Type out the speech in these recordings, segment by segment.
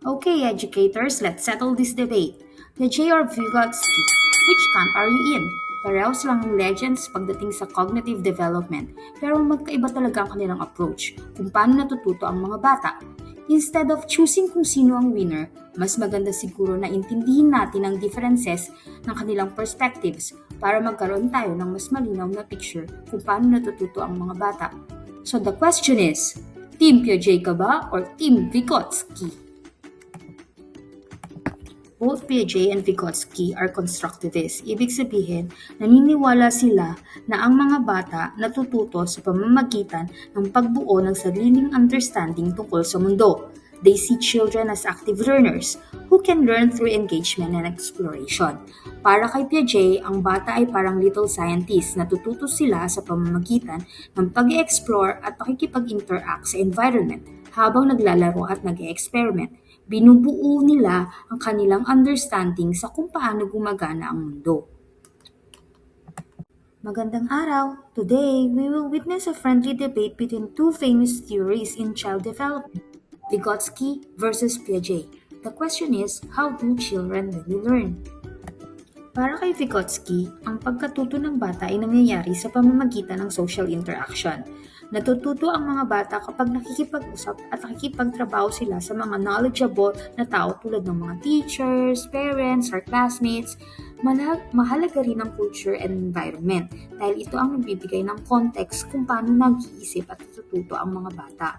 Okay, educators, let's settle this debate. The J or Vygotsky, which camp are you in? Pareho silang legends pagdating sa cognitive development, pero magkaiba talaga ang kanilang approach kung paano natututo ang mga bata. Instead of choosing kung sino ang winner, mas maganda siguro na intindihin natin ang differences ng kanilang perspectives para magkaroon tayo ng mas malinaw na picture kung paano natututo ang mga bata. So the question is, Team Piaget ka ba or Team Vygotsky? Both Piaget and Vygotsky are constructivists. Ibig sabihin, naniniwala sila na ang mga bata natututo sa pamamagitan ng pagbuo ng sariling understanding tungkol sa mundo. They see children as active learners who can learn through engagement and exploration. Para kay Piaget, ang bata ay parang little scientists. Natututo sila sa pamamagitan ng pag-explore at pakikipag-interact sa environment habang naglalaro at nag-experiment. Binubuo nila ang kanilang understanding sa kung paano gumagana ang mundo. Magandang araw! Today, we will witness a friendly debate between two famous theories in child development, Vygotsky versus Piaget. The question is, how do children really learn? Para kay Vygotsky, ang pagkatuto ng bata ay nangyayari sa pamamagitan ng social interaction. Natututo ang mga bata kapag nakikipag-usap at nakikipagtrabaho sila sa mga knowledgeable na tao tulad ng mga teachers, parents, or classmates. Mahalaga rin ang culture and environment dahil ito ang nagbibigay ng context kung paano nag-iisip at natututo ang mga bata.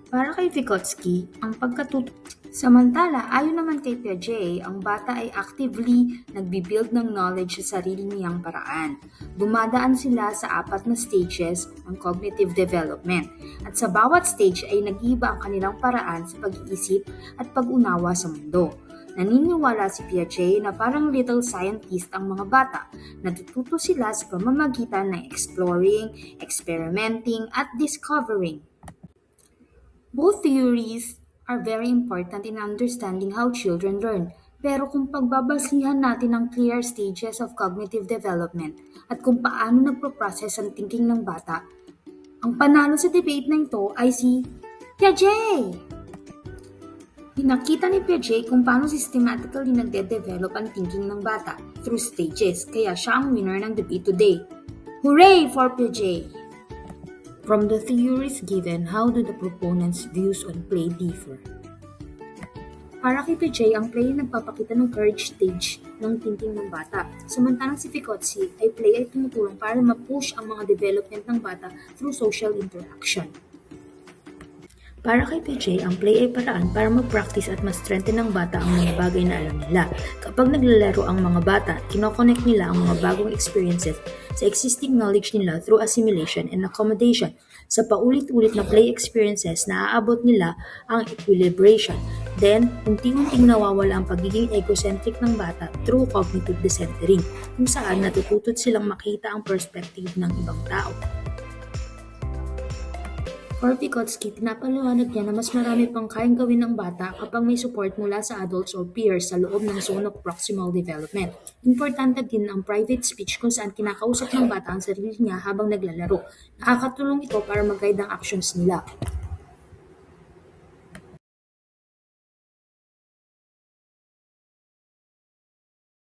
Para kay Vygotsky, ang pagkatuto. Samantala, ayon naman kay Piaget, ang bata ay actively nagbibuild ng knowledge sa sarili niyang paraan. Dumadaan sila sa 4 na stages ng cognitive development at sa bawat stage ay nag-iiba ang kanilang paraan sa pag-iisip at pag-unawa sa mundo. Naniniwala si Piaget na parang little scientist ang mga bata. Natututo sila sa pamamagitan ng exploring, experimenting, at discovering. Both theories are very important in understanding how children learn. Pero kung pagbabasihan natin ang clear stages of cognitive development at kung paano nagpo-process ang thinking ng bata, ang panalo sa debate na ito ay si Piaget! Nakita ni Piaget kung paano systematically nagde-develop ang thinking ng bata through stages, kaya siya ang winner ng debate today. Hooray for Piaget! From the theories given, how do the proponents' views on play differ? Para kay Piaget, ang play ay nagpapakita ng courage stage ng thinking ng bata. Samantalang si Vygotsky ay play ay tumutulong para ma-push ang mga development ng bata through social interaction. Para kay Piaget, ang play ay paraan para mag-practice at ma-strengthen ng bata ang mga bagay na alam nila. Kapag naglalaro ang mga bata, kinoconnect nila ang mga bagong experiences sa existing knowledge nila through assimilation and accommodation. Sa paulit-ulit na play experiences, naaabot nila ang equilibration. Then, unti-unting nawawala ang pagiging egocentric ng bata through cognitive decentering, kung saan natututo silang makita ang perspective ng ibang tao. For Vygotsky, pinapaliwanag niya na mas marami pang kayang gawin ng bata kapag may support mula sa adults or peers sa loob ng zone of proximal development. Importante din ang private speech kung saan kinakausap ng bata ang sarili niya habang naglalaro. Nakakatulong ito para mag-guide ang actions nila.